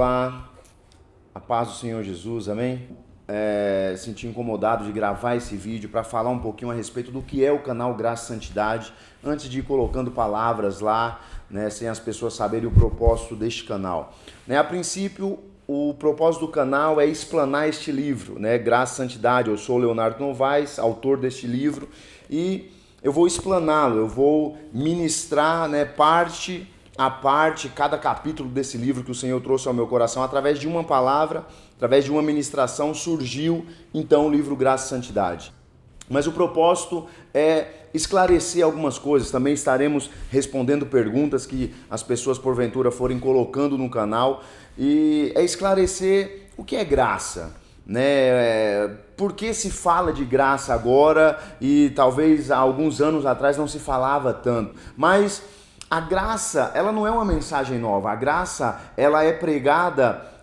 Olá, a paz do Senhor Jesus, amém? Senti incomodado de gravar esse vídeo para falar um pouquinho a respeito do que é o canal Graça e Santidade, antes de ir colocando palavras lá, né, sem as pessoas saberem o propósito deste canal. A princípio, o propósito do canal é explanar este livro, né, Graça e Santidade. Eu sou Leonardo Novaes, autor deste livro, e eu vou explaná-lo, eu vou ministrar, né, parte a parte, cada capítulo desse livro que o Senhor trouxe ao meu coração, através de uma palavra, através de uma ministração, surgiu então o livro Graça e Santidade. Mas o propósito é esclarecer algumas coisas. Também estaremos respondendo perguntas que as pessoas porventura forem colocando no canal, e é esclarecer o que é graça, né? Por que se fala de graça agora e talvez há alguns anos atrás não se falava tanto, mas a graça, ela não é uma mensagem nova. A graça, ela é pregada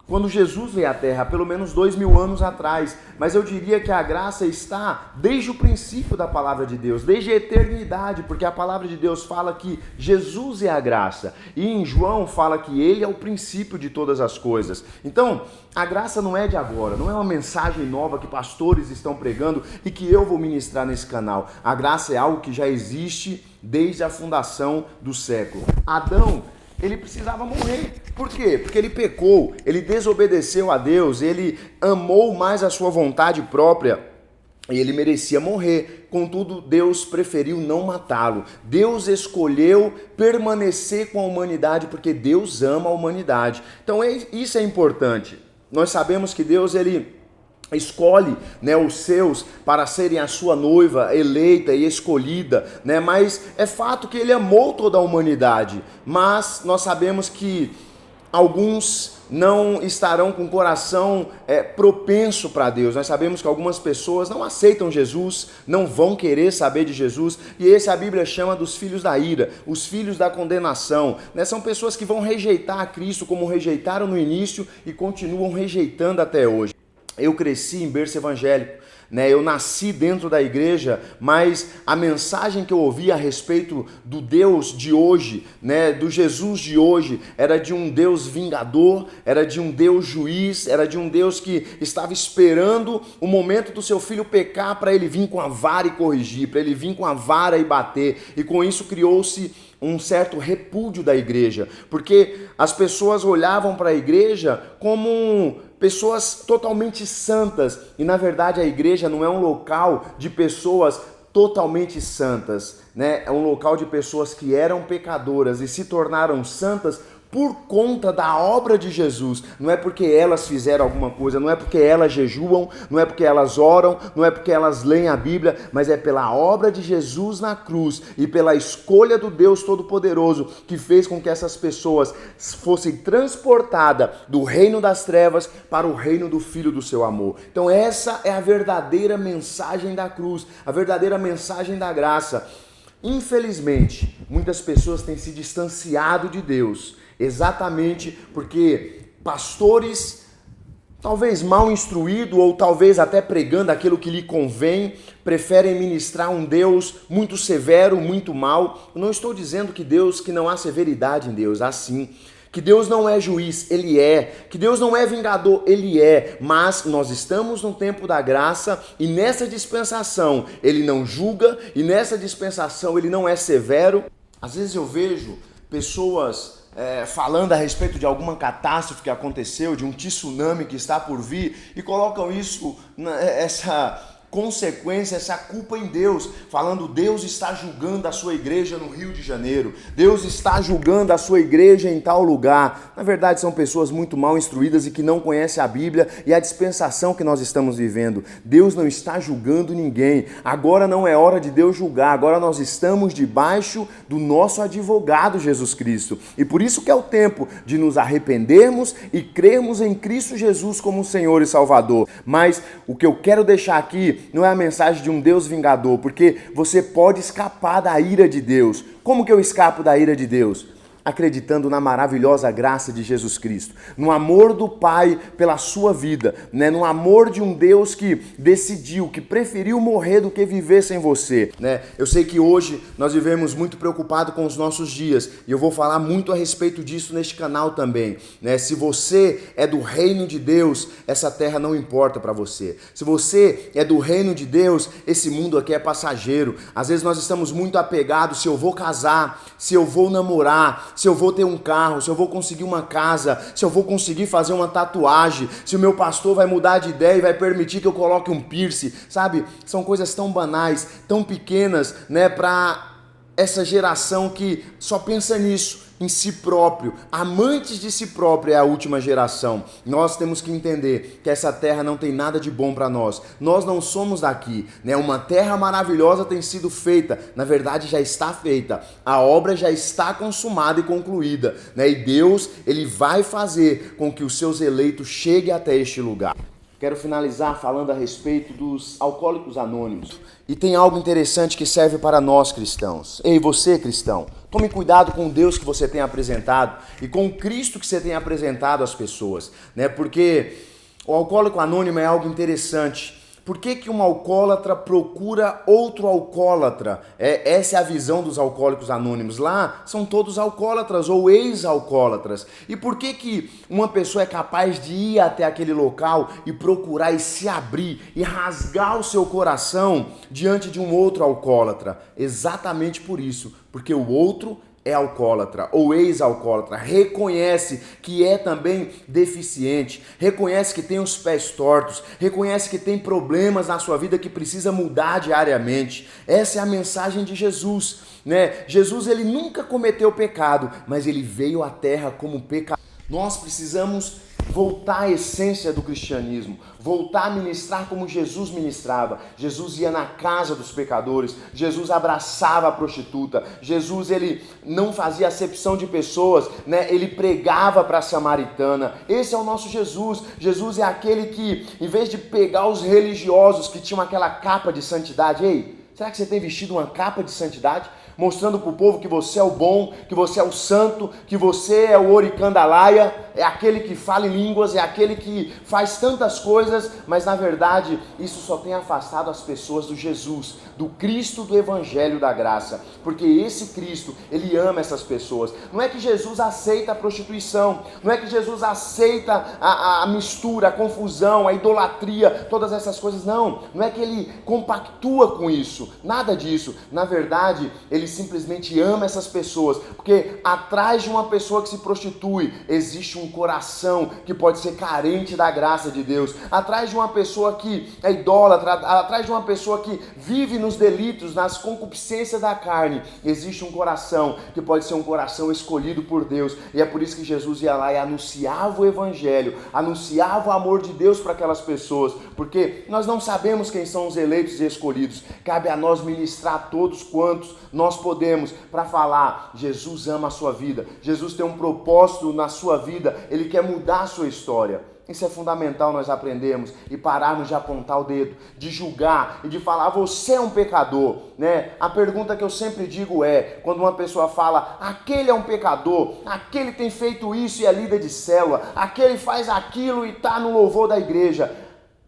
quando Jesus veio à Terra, há pelo menos 2000 anos atrás. Mas eu diria que a graça está desde o princípio da palavra de Deus, desde a eternidade, porque a palavra de Deus fala que Jesus é a graça. E em João fala que ele é o princípio de todas as coisas. Então, a graça não é de agora, não é uma mensagem nova que pastores estão pregando e que eu vou ministrar nesse canal. A graça é algo que já existe desde a fundação do século. Adão, ele precisava morrer. Por quê? Porque ele pecou, ele desobedeceu a Deus, ele amou mais a sua vontade própria e ele merecia morrer. Contudo, Deus preferiu não matá-lo. Deus escolheu permanecer com a humanidade porque Deus ama a humanidade. Então isso é importante. Nós sabemos que Deus, ele escolhe, né, os seus para serem a sua noiva eleita e escolhida, né? Mas é fato que ele amou toda a humanidade, mas nós sabemos que alguns não estarão com o coração propenso para Deus. Nós sabemos que algumas pessoas não aceitam Jesus, não vão querer saber de Jesus, e esse a Bíblia chama dos filhos da ira, os filhos da condenação, né? São pessoas que vão rejeitar a Cristo como rejeitaram no início e continuam rejeitando até hoje. Eu cresci em berço evangélico, né? Eu nasci dentro da igreja, mas a mensagem que eu ouvi a respeito do Deus de hoje, né, do Jesus de hoje, era de um Deus vingador, era de um Deus juiz, era de um Deus que estava esperando o momento do seu filho pecar para ele vir com a vara e corrigir, para ele vir com a vara e bater, e com isso criou-se um certo repúdio da igreja, porque as pessoas olhavam para a igreja como pessoas totalmente santas, e na verdade a igreja não é um local de pessoas totalmente santas, né? É um local de pessoas que eram pecadoras e se tornaram santas por conta da obra de Jesus. Não é porque elas fizeram alguma coisa, não é porque elas jejuam, não é porque elas oram, não é porque elas leem a Bíblia, mas é pela obra de Jesus na cruz e pela escolha do Deus Todo-Poderoso que fez com que essas pessoas fossem transportadas do reino das trevas para o reino do Filho do seu amor. Então essa é a verdadeira mensagem da cruz, a verdadeira mensagem da graça. Infelizmente, muitas pessoas têm se distanciado de Deus, exatamente porque pastores, talvez mal instruídos ou talvez até pregando aquilo que lhe convém, preferem ministrar um Deus muito severo, muito mau. Eu não estou dizendo que não há severidade em Deus, há sim. Que Deus não é juiz, Ele é. Que Deus não é vingador, Ele é. Mas nós estamos no tempo da graça e nessa dispensação Ele não julga e nessa dispensação Ele não é severo. Às vezes eu vejo pessoas falando a respeito de alguma catástrofe que aconteceu, de um tsunami que está por vir, e colocam isso, essa consequência, essa culpa em Deus, falando Deus está julgando a sua igreja no Rio de Janeiro, Deus está julgando a sua igreja em tal lugar. Na verdade são pessoas muito mal instruídas e que não conhecem a Bíblia e a dispensação que nós estamos vivendo. Deus não está julgando ninguém, agora não é hora de Deus julgar, agora nós estamos debaixo do nosso advogado Jesus Cristo, e por isso que é o tempo de nos arrependermos e crermos em Cristo Jesus como Senhor e Salvador. Mas o que eu quero deixar aqui não é a mensagem de um Deus vingador, porque você pode escapar da ira de Deus. Como que eu escapo da ira de Deus? acreditando na maravilhosa graça de Jesus Cristo, no amor do Pai pela sua vida, né? No amor de um Deus que decidiu, que preferiu morrer do que viver sem você, né? Eu sei que hoje nós vivemos muito preocupados com os nossos dias e eu vou falar muito a respeito disso neste canal também, né? Se você é do reino de Deus, essa terra não importa para você. Se você é do reino de Deus, esse mundo aqui é passageiro. Às vezes nós estamos muito apegados se eu vou casar, se eu vou namorar, se eu vou ter um carro, se eu vou conseguir uma casa, se eu vou conseguir fazer uma tatuagem, se o meu pastor vai mudar de ideia e vai permitir que eu coloque um piercing, sabe? São coisas tão banais, tão pequenas, né, para essa geração que só pensa nisso, em si próprio. Amantes de si próprio é a última geração. Nós temos que entender que essa terra não tem nada de bom para nós. Nós não somos daqui, né? Uma terra maravilhosa tem sido feita. Na verdade, já está feita. A obra já está consumada e concluída, né? E Deus, Ele vai fazer com que os seus eleitos cheguem até este lugar. Quero finalizar falando a respeito dos alcoólicos anônimos. E tem algo interessante que serve para nós cristãos. Ei, você cristão, tome cuidado com o Deus que você tem apresentado e com o Cristo que você tem apresentado às pessoas, né? Porque o alcoólico anônimo é algo interessante. Por que um alcoólatra procura outro alcoólatra? Essa é a visão dos alcoólicos anônimos. Lá são todos alcoólatras ou ex-alcoólatras. E por que uma pessoa é capaz de ir até aquele local e procurar e se abrir e rasgar o seu coração diante de um outro alcoólatra? Exatamente por isso, porque o outro é alcoólatra ou ex-alcoólatra, reconhece que é também deficiente, reconhece que tem os pés tortos, reconhece que tem problemas na sua vida que precisa mudar diariamente. Essa é a mensagem de Jesus, né? Jesus, ele nunca cometeu pecado, mas ele veio à terra como pecador. Nós precisamos voltar à essência do cristianismo, voltar a ministrar como Jesus ministrava. Jesus ia na casa dos pecadores, Jesus abraçava a prostituta, Jesus, ele não fazia acepção de pessoas, né? Ele pregava para a samaritana. Esse é o nosso Jesus. Jesus é aquele que, em vez de pegar os religiosos que tinham aquela capa de santidade, ei, será que você tem vestido uma capa de santidade? Mostrando para o povo que você é o bom, que você é o santo, que você é o Oricandalaia, é aquele que fala em línguas, é aquele que faz tantas coisas, mas na verdade isso só tem afastado as pessoas do Jesus, do Cristo do Evangelho da Graça, porque esse Cristo, ele ama essas pessoas. Não é que Jesus aceita a prostituição, não é que Jesus aceita a mistura, a confusão, a idolatria, todas essas coisas, não é que ele compactua com isso, nada disso. Na verdade, ele simplesmente ama essas pessoas, porque atrás de uma pessoa que se prostitui, existe um coração que pode ser carente da graça de Deus. Atrás de uma pessoa que é idólatra, atrás de uma pessoa que vive nos delitos, nas concupiscências da carne, existe um coração que pode ser um coração escolhido por Deus. E é por isso que Jesus ia lá e anunciava o Evangelho, anunciava o amor de Deus para aquelas pessoas, porque nós não sabemos quem são os eleitos e escolhidos. Cabe a nós ministrar a todos quantos nós podemos para falar: Jesus ama a sua vida, Jesus tem um propósito na sua vida, Ele quer mudar a sua história. Isso é fundamental nós aprendermos e pararmos de apontar o dedo, de julgar e de falar: você é um pecador, né? A pergunta que eu sempre digo é, quando uma pessoa fala: aquele é um pecador, aquele tem feito isso e é líder de célula, aquele faz aquilo e está no louvor da igreja.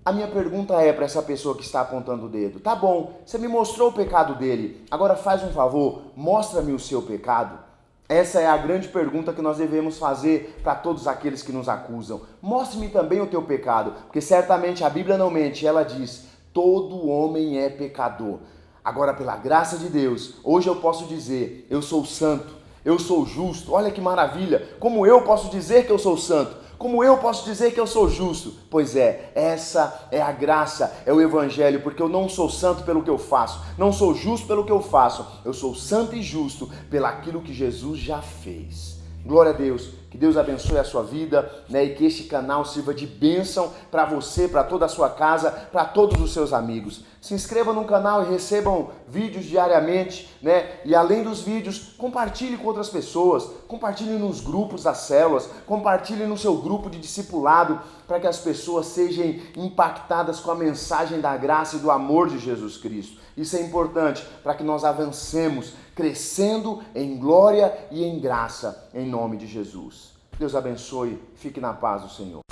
A minha pergunta é para essa pessoa que está apontando o dedo: tá bom, você me mostrou o pecado dele, agora faz um favor, mostra-me o seu pecado. Essa é a grande pergunta que nós devemos fazer para todos aqueles que nos acusam. Mostre-me também o teu pecado, porque certamente a Bíblia não mente, ela diz: todo homem é pecador. Agora, pela graça de Deus, hoje eu posso dizer: eu sou santo, eu sou justo. Olha que maravilha, como eu posso dizer que eu sou santo? Como eu posso dizer que eu sou justo? Pois é, essa é a graça, é o Evangelho, porque eu não sou santo pelo que eu faço, não sou justo pelo que eu faço, eu sou santo e justo pelaquilo que Jesus já fez. Glória a Deus, Que Deus abençoe a sua vida, né? E que este canal sirva de bênção para você, para toda a sua casa, para todos os seus amigos. Se inscreva no canal e recebam vídeos diariamente, né? E além dos vídeos, compartilhe com outras pessoas, compartilhe nos grupos das células, compartilhe no seu grupo de discipulado, para que as pessoas sejam impactadas com a mensagem da graça e do amor de Jesus Cristo. Isso é importante para que nós avancemos, crescendo em glória e em graça, em nome de Jesus. Deus abençoe, fique na paz do Senhor.